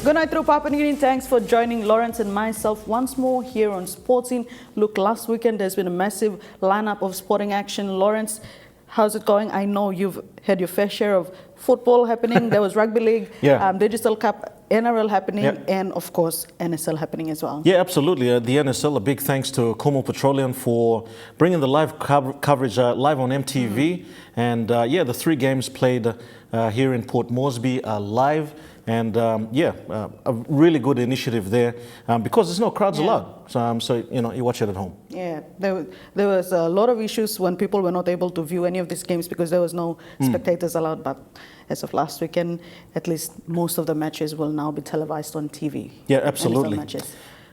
Good night through Papua New Guinea. Thanks for joining Lawrence and myself once more here on Sportsing. Look, last weekend there's been a massive lineup of sporting action. Lawrence, how's it going? I know you've had your fair share of football happening. There was Rugby League, Digital Cup, NRL happening, and of course NSL happening as well. Yeah, absolutely. The NSL, a big thanks to Kauka Petroleum for bringing the live coverage live on MTV. And the 3 games played here in Port Moresby are live. And a really good initiative there because there's no crowds allowed. So you watch it at home. Yeah, there was a lot of issues when people were not able to view any of these games because there was no spectators allowed. But as of last weekend, at least most of the matches will now be televised on TV. Yeah, absolutely.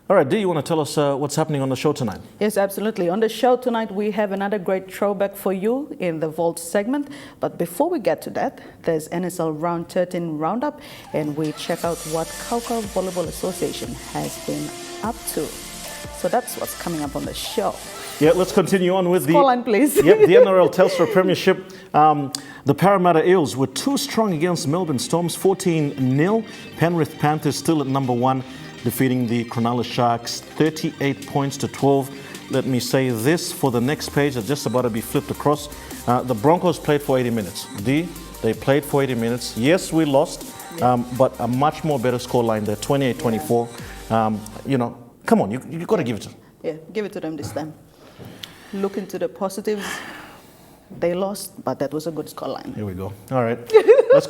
All right, Dee, you want to tell us what's happening on the show tonight? Yes, absolutely. On the show tonight, we have another great throwback for you in the Vault segment. But before we get to that, there's NSL Round 13 Roundup, and we check out what Kauka Volleyball Association has been up to. So that's what's coming up on the show. Yeah, let's continue on with Scoreline, please. Yep, the NRL Telstra Premiership. The Parramatta Eels were too strong against Melbourne Storms, 14-0. Penrith Panthers still at number 1. Defeating the Cronulla Sharks 38 points to 12. Let me say this for the next page that's just about to be flipped across. The Broncos played for 80 minutes. They played for 80 minutes. Yes, we lost, but a much more better scoreline there, 28-24. Come on, you got to give it to them. Yeah, give it to them this time. Look into the positives. They lost, but that was a good scoreline. Here we go. All right.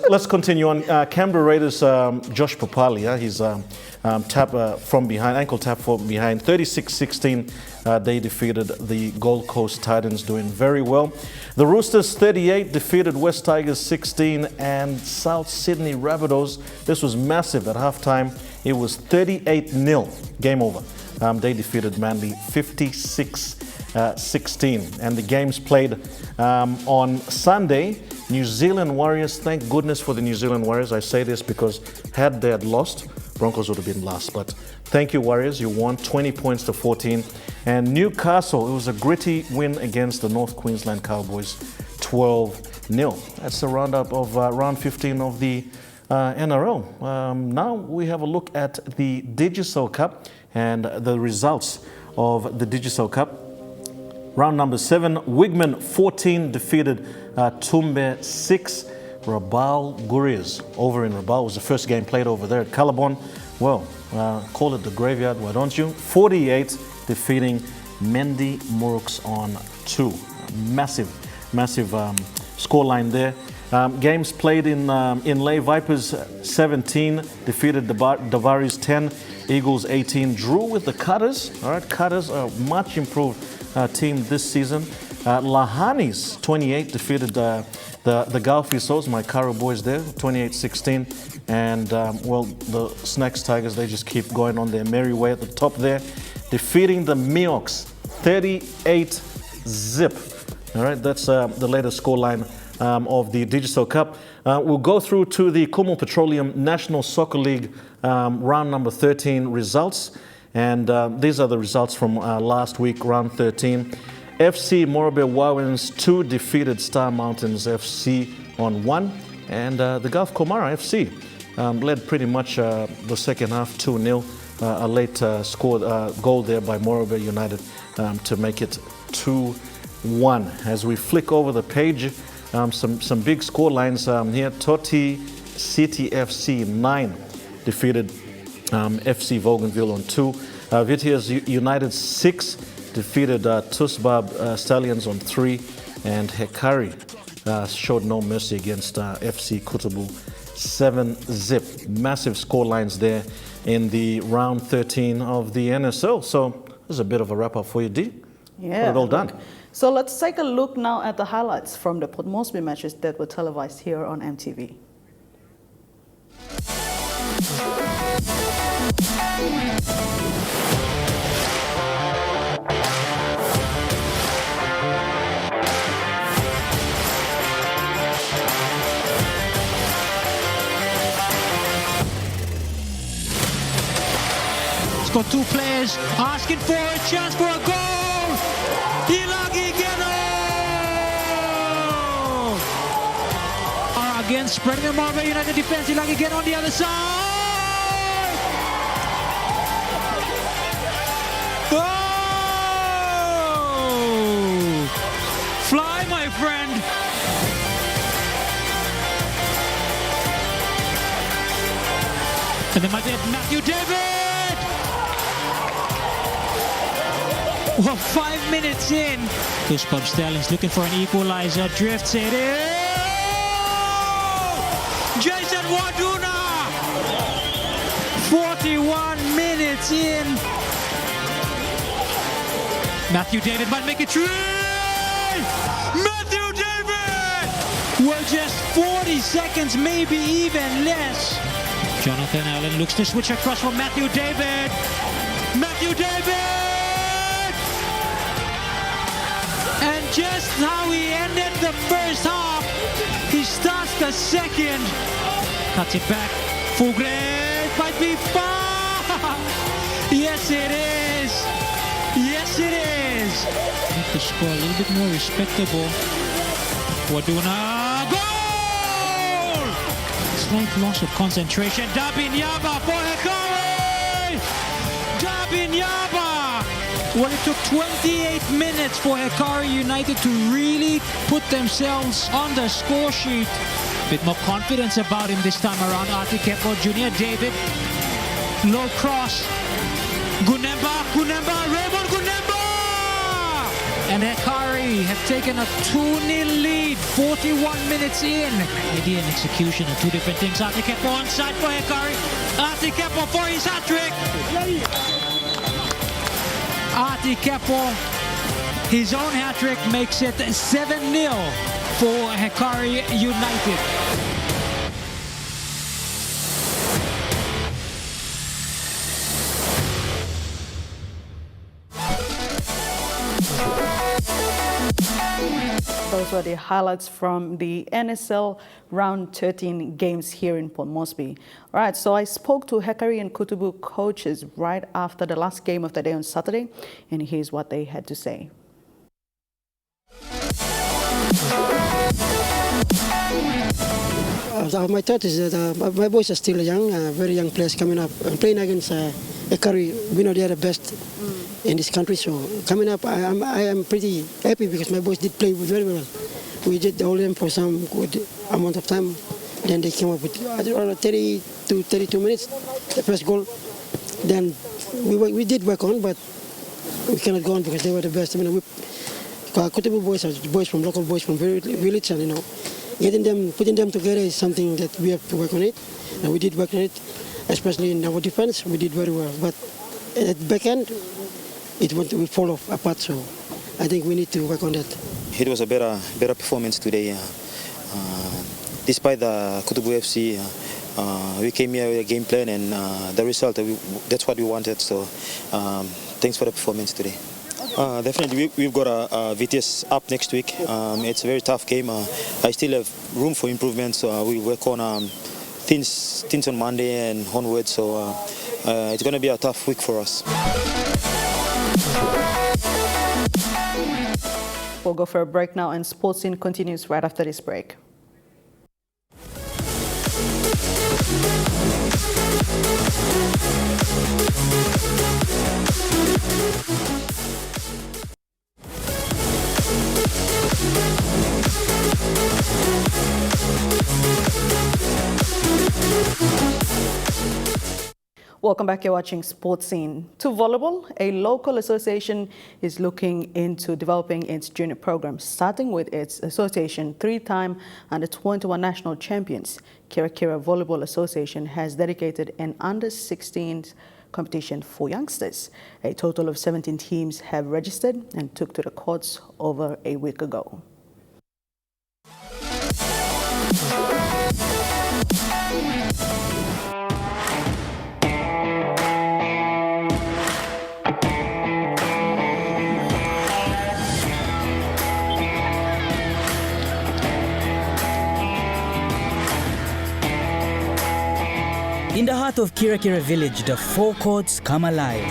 Let's continue on. Canberra Raiders, Josh Papali, his tap from behind, ankle tap from behind, 36-16. They defeated the Gold Coast Titans, doing very well. The Roosters, 38, defeated West Tigers, 16, and South Sydney Rabbitohs. This was massive at halftime. It was 38-0. Game over. They defeated Manly, 56-16. And the games played on Sunday. New Zealand Warriors, thank goodness for the New Zealand Warriors. I say this because had they had lost, Broncos would have been last. But thank you, Warriors. You won 20 points to 14. And Newcastle, it was a gritty win against the North Queensland Cowboys, 12-0. That's the roundup of round 15 of the NRL. Now we have a look at the Digicel Cup and the results of the Digicel Cup. Round number 7, Wigman 14 defeated Tumbe 6. Rabaul Gurias over in Rabaul was the first game played over there at Callabon. Well, call it the graveyard, why don't you? 48 defeating Mendy Muruks on 2. Massive scoreline there. Games played in Lay, Vipers 17 defeated Davaris 10. Eagles 18 drew with the Cutters. All right, Cutters are much improved team this season. Lahanis 28 defeated the Gulfie Souls, my Karo boys there, 28-16. And the Snacks Tigers, they just keep going on their merry way at the top there, defeating the Miox 38-zip. All right, that's the latest scoreline of the Digicel Cup. We'll go through to the Kauka Petroleum National Soccer League round number 13 results. And these are the results from last week, round 13. FC Morobe Wawens 2 defeated Star Mountains FC on 1. And the Gulf Komara FC led pretty much the second half 2-0. A late scored goal there by Morobe United to make it 2-1. As we flick over the page, some big score lines here. Toti City FC 9 defeated FC Voganville on 2. Vitias United 6 defeated Tusbab Stallions on 3. And Hekari showed no mercy against FC Kutubu 7-zip. Massive score lines there in the round 13 of the NSL. So this is a bit of a wrap-up for you, Dee. Yeah. Got it all done. So let's take a look now at the highlights from the Port Moresby matches that were televised here on MTV. It's got 2 players asking for a chance for a goal. Again, spreading the Marvel United defense. Ilang again on the other side. And then Matthew David! Well, 5 minutes in. Goosebump Sterling's looking for an equalizer. Drifts it in. Jason Waduna! 41 minutes in. Matthew David might make it three! Matthew David! Well, just 40 seconds, maybe even less. Jonathan Allen looks to switch across for Matthew David. Matthew David! And just how he ended the first half, he starts the second. Cuts it back. Fugre might be far. Yes, it is. Yes, it is. Make the score a little bit more respectable. Waduna, goal! Slight loss of concentration. Dabinyaba for Hekari! Dabinyaba! Well, it took 28 minutes for Hekari United to really put themselves on the score sheet. Bit more confidence about him this time around. Artie Kepo Jr. David. Low cross. Gunemba, Raymond Gunemba! And Hekari have taken a 2-0 lead, 41 minutes in. Idea and execution are two different things. Artie Kepo on side for Hekari. Artie Kepo for his hat-trick. Artie Kepo, his own hat-trick makes it 7-0 for Hekari United. Those were the highlights from the NSL Round 13 games here in Port Moresby. All right, so I spoke to Hekari and Kutubu coaches right after the last game of the day on Saturday, and here's what they had to say. My thought is that my boys are still young, very young players coming up. I'm playing against Hekari. We know they are the best in this country, so coming up, I am pretty happy because my boys did play very well. We did hold them for some good amount of time. Then they came up with around 30 to 32 minutes, the first goal. Then we did work on, but we cannot go on because they were the best. I mean, Kutubu boys are boys from local boys from village, and putting them together is something that we have to work on it, and we did work on it, especially in our defense. We did very well, but at the back end, we fall off apart. So I think we need to work on that. It was a better performance today. Despite the Kutubu FC, we came here with a game plan, and the result, that's what we wanted. So thanks for the performance today. Definitely, we've got a VTS up next week. It's a very tough game. I still have room for improvement, so we work on things on Monday and onwards. So it's going to be a tough week for us. We'll go for a break now, and Sports Scene continues right after this break. Welcome back. You're watching Sports Scene. To volleyball, a local association is looking into developing its junior program, starting with its association, three-time under-21 national champions. Kauka Volleyball Association has dedicated an under-16 competition for youngsters. A total of 17 teams have registered and took to the courts over a week ago. In the heart of Kauka village, the four courts come alive.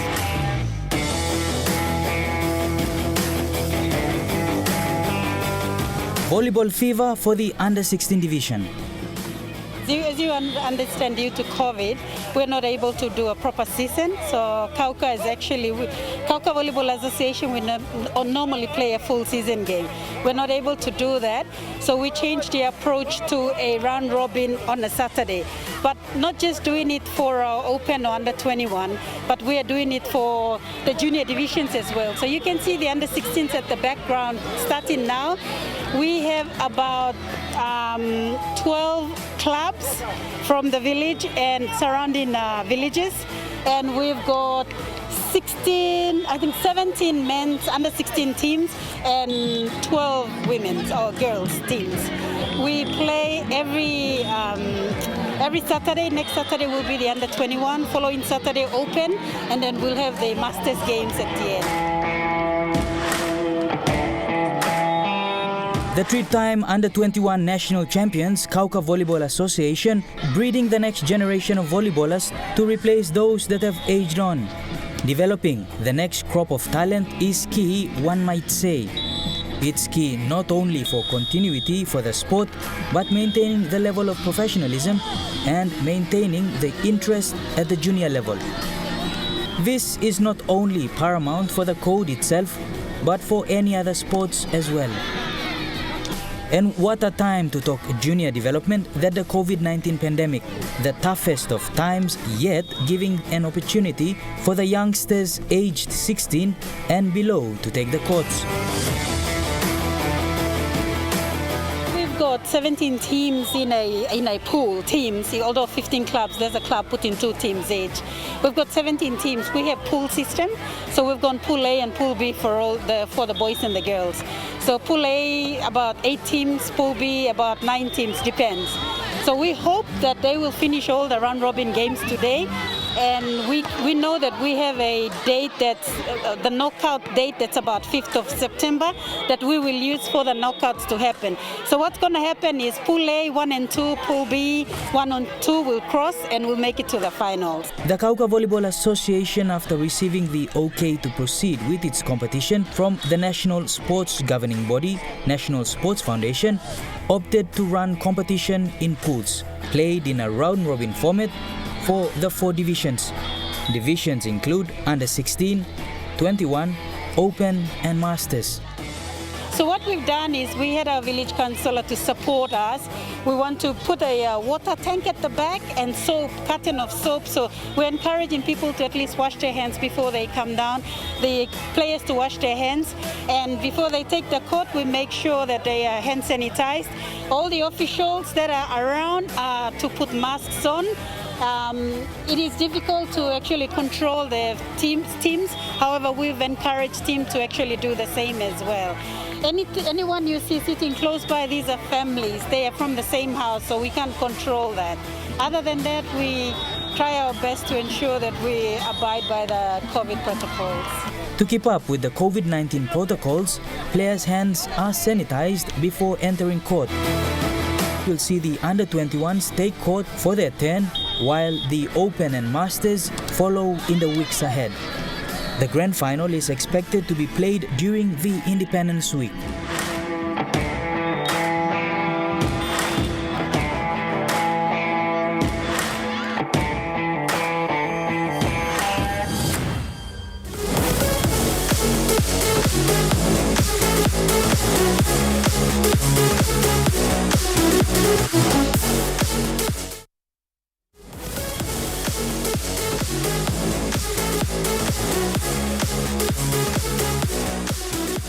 Volleyball fever for the under-16 division. as you understand, due to COVID, we're not able to do a proper season. So Kauka Volleyball Association, we normally play a full season game. We're not able to do that. So we changed the approach to a round robin on a Saturday. But not just doing it for our open or under 21, but we are doing it for the junior divisions as well. So you can see the under 16s at the background starting now. We have about 12 clubs from the village and surrounding villages, and we've got 17 men's under 16 teams and 12 women's or girls teams. We play every Saturday. Next Saturday will be the under 21, following Saturday open, and then we'll have the Masters games at the end. The three-time under-21 national champions, Kauka Volleyball Association, breeding the next generation of volleyballers to replace those that have aged on. Developing the next crop of talent is key, one might say. It's key not only for continuity for the sport, but maintaining the level of professionalism and maintaining the interest at the junior level. This is not only paramount for the code itself, but for any other sports as well. And what a time to talk junior development that the COVID-19 pandemic, the toughest of times, yet giving an opportunity for the youngsters aged 16 and below to take the courts. We've got 17 teams in a pool, teams, although 15 clubs, there's a club putting 2 teams each. We've got 17 teams. We have pool system, so we've gone pool A and pool B for the boys and the girls. So pool A, about 8 teams, pool B, about 9 teams, depends. So we hope that they will finish all the round-robin games today. And we know that we have a date that's the knockout date that's about 5th of September that we will use for the knockouts to happen. So what's going to happen is Pool A 1 and 2, Pool B 1 and 2 will cross and we'll make it to the finals. The Kauka Volleyball Association, after receiving the OK to proceed with its competition from the National Sports Governing Body, National Sports Foundation, opted to run competition in pools, played in a round-robin format for the 4 divisions. Divisions include under 16, 21, Open and Masters. So what we've done is we had our village councillor to support us. We want to put a water tank at the back and soap, carton of soap. So we're encouraging people to at least wash their hands before they come down, the players to wash their hands. And before they take the court, we make sure that they are hand sanitized. All the officials that are around are to put masks on. It is difficult to actually control the teams. However, we've encouraged teams to actually do the same as well. Anyone you see sitting close by, these are families. They are from the same house, so we can't control that. Other than that, we try our best to ensure that we abide by the COVID protocols. To keep up with the COVID-19 protocols, players' hands are sanitized before entering court. You'll see the under-21s take court for their turn, while the Open and Masters follow in the weeks ahead. The grand final is expected to be played during the Independence Week.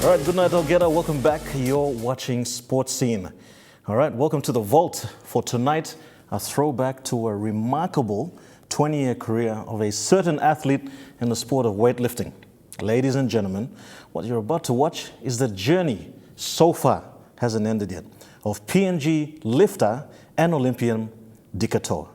All right, good night, Algeta. Welcome back. You're watching Sports Scene. All right, welcome to the Vault. For tonight, a throwback to a remarkable 20-year career of a certain athlete in the sport of weightlifting. Ladies and gentlemen, what you're about to watch is the journey, so far hasn't ended yet, of PNG lifter and Olympian Dika Toua.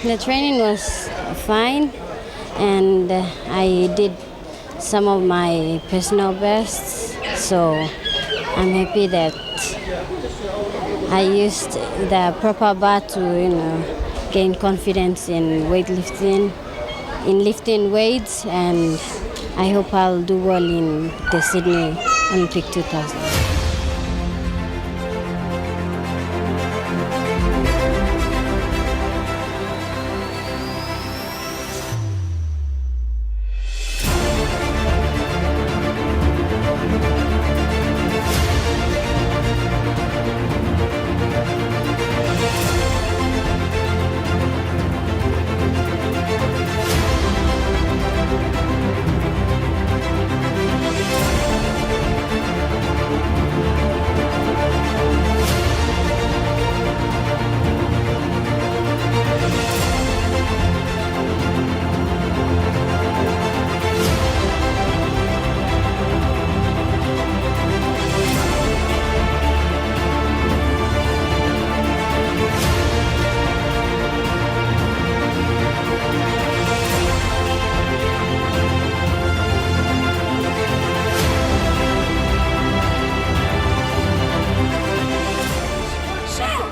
The training was fine, and I did some of my personal bests, so I'm happy that I used the proper bar to, gain confidence in weightlifting, in lifting weights, and I hope I'll do well in the Sydney Olympic 2000.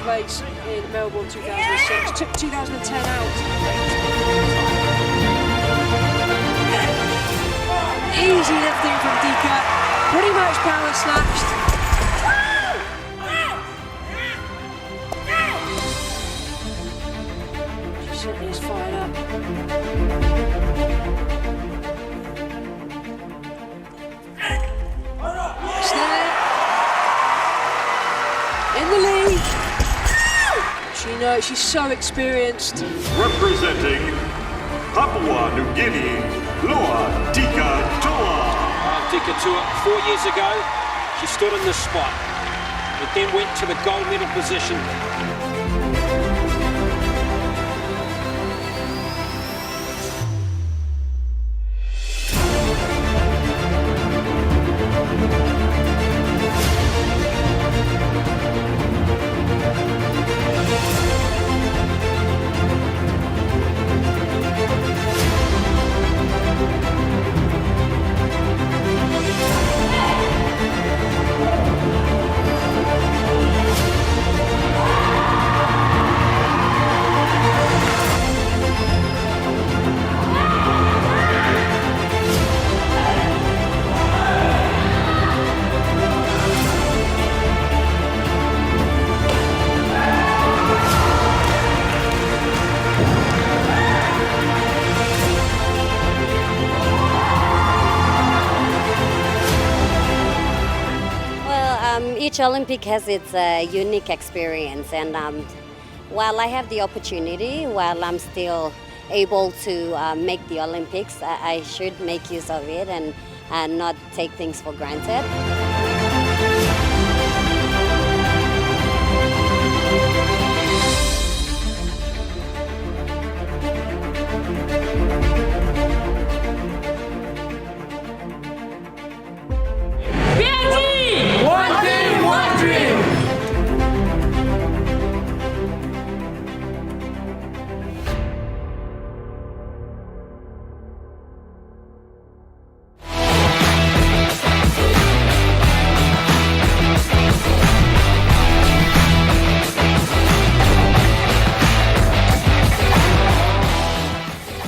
Place in Melbourne 2006, took 2010 out. Easy lifting from Dika, pretty much power snatched. She certainly is fired up. It's there. In the lead. She knows, she's so experienced. Representing Papua New Guinea, Dika Toua. Dika Toua, 4 years ago, she stood on this spot. It then went to the gold medal position. Each Olympic has its unique experience, and while I have the opportunity, while I'm still able to make the Olympics, I should make use of it and not take things for granted.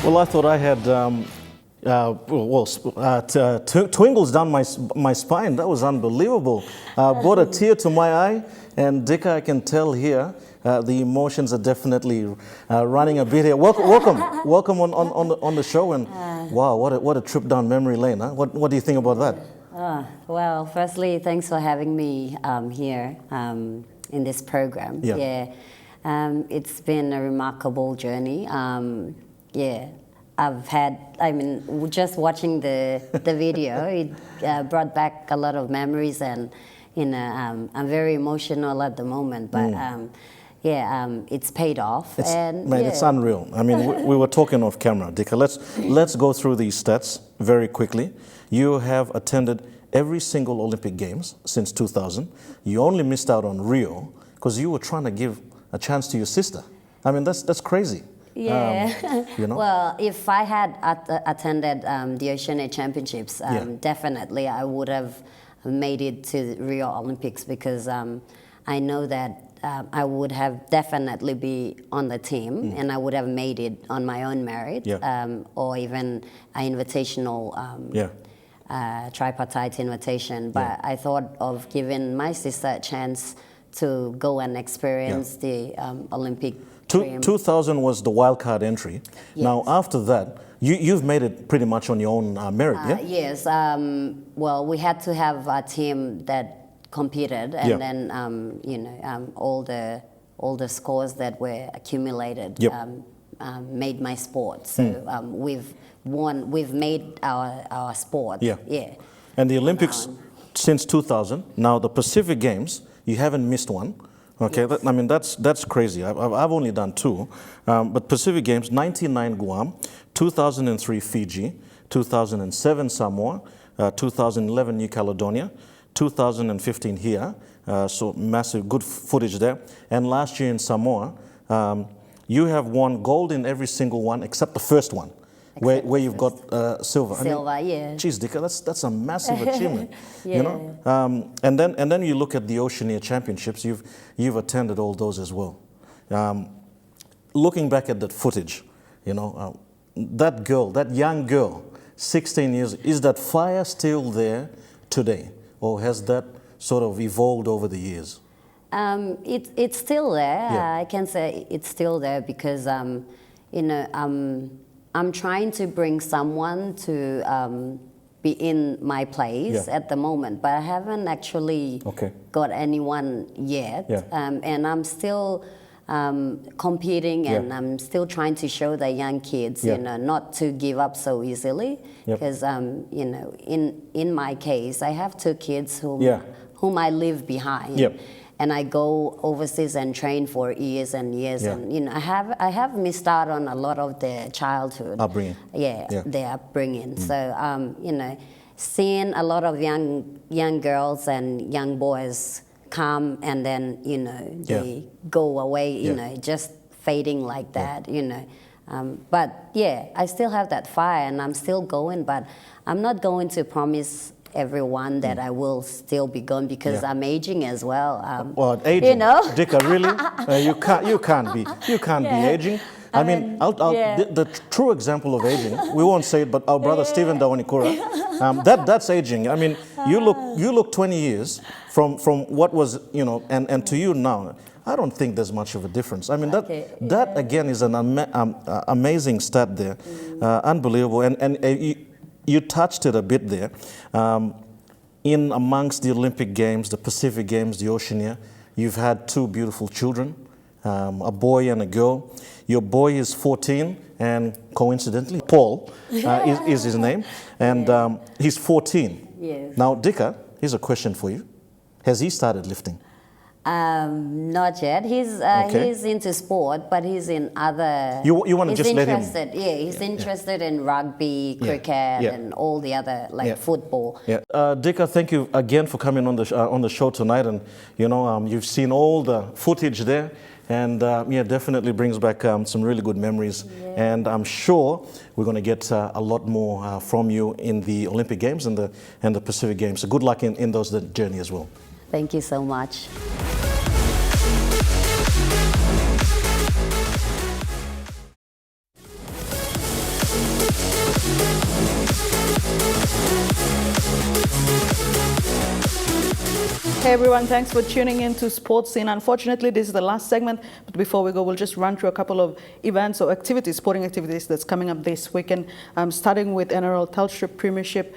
Well, I thought I had twinkles down my spine. That was unbelievable. Brought a tear to my eye. And Dika, I can tell here, the emotions are definitely running a bit here. Welcome on the show. And wow, what a trip down memory lane. Huh? What do you think about that? Well, firstly, thanks for having me here in this program. Yeah. It's been a remarkable journey. Just watching the video, it brought back a lot of memories, and I'm very emotional at the moment, but it's paid off. It's unreal. I mean, we were talking off camera, Dika. Let's go through these stats very quickly. You have attended every single Olympic Games since 2000. You only missed out on Rio because you were trying to give a chance to your sister. I mean, that's crazy. Yeah. You know? Well, if I had attended the Oceania Championships, definitely I would have made it to Rio Olympics, because I know that I would have definitely be on the team, and I would have made it on my own merit, or even an invitational tripartite invitation. But I thought of giving my sister a chance to go and experience the Olympic dream. 2000 was the wild card entry. Yes. Now, after that, you've made it pretty much on your own merit, yeah? Yes. Well, we had to have a team that competed, and then you know, all the scores that were accumulated made my sport. So we've won. We've made our sport. Yeah. And the Olympics since 2000. Now the Pacific Games, you haven't missed one. Okay, Yes. I mean that's crazy. I've only done 2, but Pacific Games: 99 Guam, 2003 Fiji, 2007 Samoa, 2011 New Caledonia, 2015 here. So massive, good footage there. And last year in Samoa, you have won gold in every single one except the first one, where you've got silver. Silver, yeah. Geez, Dika, that's a massive achievement. You know, and then you look at the Oceania Championships. You've attended all those as well. Looking back at that footage, you know, that girl, that young girl, 16 years, is that fire still there today, or has that sort of evolved over the years? It's still there. Yeah. I can say it's still there because you know, I'm trying to bring someone to be in my place at the moment, but I haven't actually got anyone yet. And I'm still competing, and I'm still trying to show the young kids, you know, not to give up so easily. Because you know, in my case, I have 2 kids whom I leave behind. And I go overseas and train for years and years, and you know, I have missed out on a lot of their childhood upbringing. Their upbringing. So you know, seeing a lot of young girls and young boys come, and then you know they go away, you know, just fading like that, you know. But yeah, I still have that fire, and I'm still going. But I'm not going to promise everyone that I will still be gone, because I'm aging as well. Well, aging, you know? Dika, really? You can't be aging. I mean, the true example of aging, we won't say it, but our brother Stephen Dawanikura, that's aging. I mean, you look 20 years from what was, you know, and to you now. I don't think there's much of a difference. I mean, that again is an amazing stat there, unbelievable. And you touched it a bit there. In amongst the Olympic Games, the Pacific Games, the Oceania, you've had 2 beautiful children, a boy and a girl. Your boy is 14, and coincidentally, Paul is his name, and he's 14. Yes. Now, Dika, here's a question for you. Has he started lifting? Not yet. He's into sport, but he's in other. You want to just let him? Yeah, he's interested in rugby, cricket, and all the other football. Yeah. Dika, thank you again for coming on the show tonight, and you know you've seen all the footage there, and definitely brings back some really good memories. And I'm sure we're going to get a lot more from you in the Olympic Games and the Pacific Games. So good luck in those journey as well. Thank you so much. Hey everyone, thanks for tuning in to Sports Scene. Unfortunately, this is the last segment, but before we go, we'll just run through a couple of events or activities, sporting activities that's coming up this weekend. Starting with NRL Telstra Premiership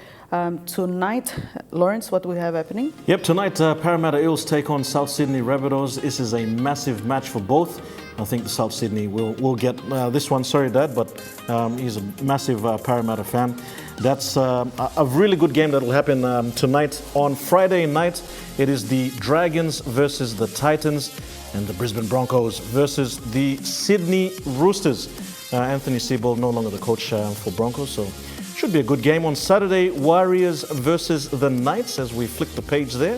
tonight. Lawrence, what do we have happening? Yep, tonight Parramatta Eels take on South Sydney Rabbitohs. This is a massive match for both. I think the South Sydney will get this one. Sorry, Dad, but he's a massive Parramatta fan. That's a really good game that will happen tonight. On Friday night, it is the Dragons versus the Titans, and the Brisbane Broncos versus the Sydney Roosters. Anthony Seibold no longer the coach for Broncos, so should be a good game. On Saturday, Warriors versus the Knights, as we flick the page there.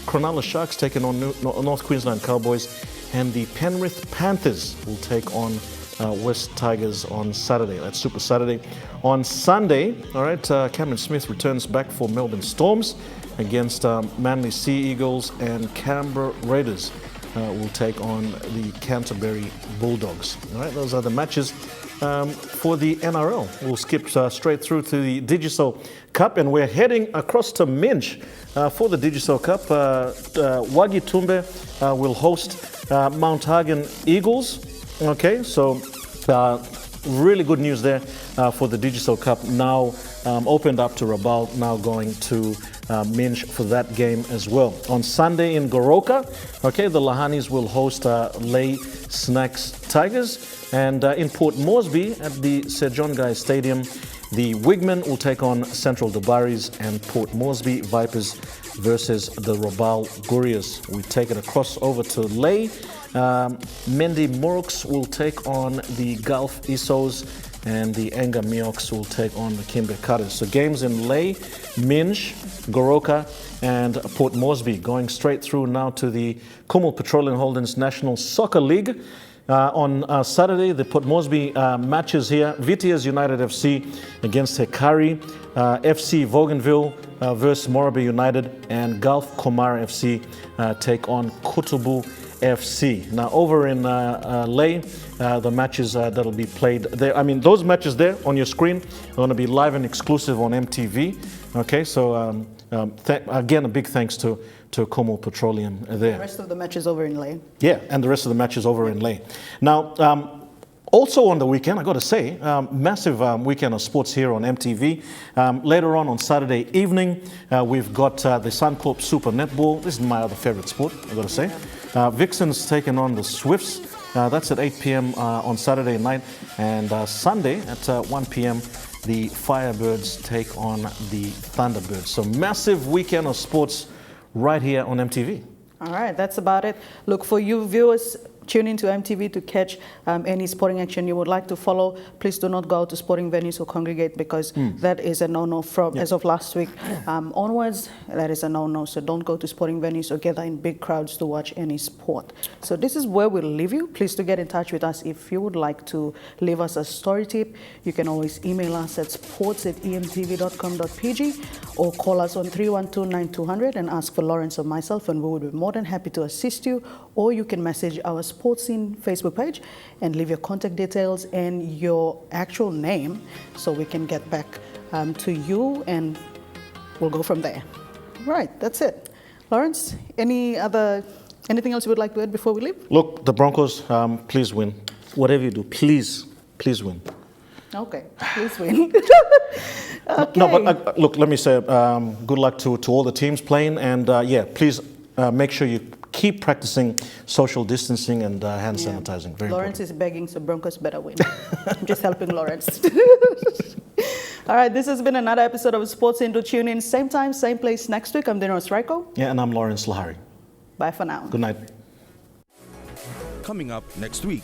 Cronulla Sharks taking on North Queensland Cowboys, and the Penrith Panthers will take on West Tigers on Saturday. That's Super Saturday. On Sunday, all right, Cameron Smith returns back for Melbourne Storms against Manly Sea Eagles, and Canberra Raiders will take on the Canterbury Bulldogs. All right, those are the matches for the NRL. We'll skip straight through to the Digicel Cup, and we're heading across to Minch for the Digicel Cup. Wagi Tumbe will host Mount Hagen Eagles. Okay, so really good news there for the Digicel Cup. Now opened up to Rabaul, now going to Minch for that game as well. On Sunday in Goroka, okay, the Lahanis will host Lay Snacks Tigers. And in Port Moresby at the Sir John Guy Stadium, the Wigmen will take on Central Dubaris, and Port Moresby Vipers versus the Rabaul Gurias. We take it across over to Lay. Mendi Moroks will take on the Gulf Isos, and the Enga Mioks will take on the Kimber Cutters. So games in Lay, Minch, Goroka, and Port Moresby. Going straight through now to the Kumul Petroleum Holdings National Soccer League. On Saturday, the Port Moresby matches here. Vitias United FC against Hekari, FC Voganville versus Morabe United, and Gulf Komara FC take on Kutubu FC. Now over in Lay, the matches that'll be played there, I mean those matches there on your screen are going to be live and exclusive on MTV. Okay, so again, a big thanks to Kumul Petroleum there. The rest of the matches over in Lay. Yeah, and the rest of the matches over in Lay. Now, also on the weekend, I got to say, massive weekend of sports here on MTV. Later on Saturday evening, we've got the Suncorp Super Netball. This is my other favorite sport, I got to say. Vixen's taking on the Swifts. That's at 8 p.m. On Saturday night. And Sunday at 1 p.m., the Firebirds take on the Thunderbirds. So massive weekend of sports right here on MTV. All right, that's about it. Look, for you viewers, tune into MTV to catch any sporting action you would like to follow. Please do not go to sporting venues or congregate, because that is a no-no from as of last week onwards. That is a no-no. So don't go to sporting venues or gather in big crowds to watch any sport. So this is where we'll leave you. Please do get in touch with us if you would like to leave us a story tip. You can always email us at sports@emtv.com.pg or call us on 312-9200 and ask for Lawrence or myself, and we would be more than happy to assist you. Or you can message our Sports Scene Facebook page and leave your contact details and your actual name so we can get back to you, and we'll go from there. Right, that's it. Lawrence, anything else you would like to add before we leave? Look, the Broncos, please win. Whatever you do, please win. Okay, please win. Okay. No, but look, let me say good luck to all the teams playing, and yeah, please make sure you keep practicing social distancing and hand sanitizing. Very Lawrence important. is begging, so Broncos better win. I'm just helping Lawrence. All right, this has been another episode of Sports Into. Tune in, same time, same place next week. I'm Dinos Raiko. Yeah, and I'm Lawrence Lahari. Bye for now. Good night. Coming up next week.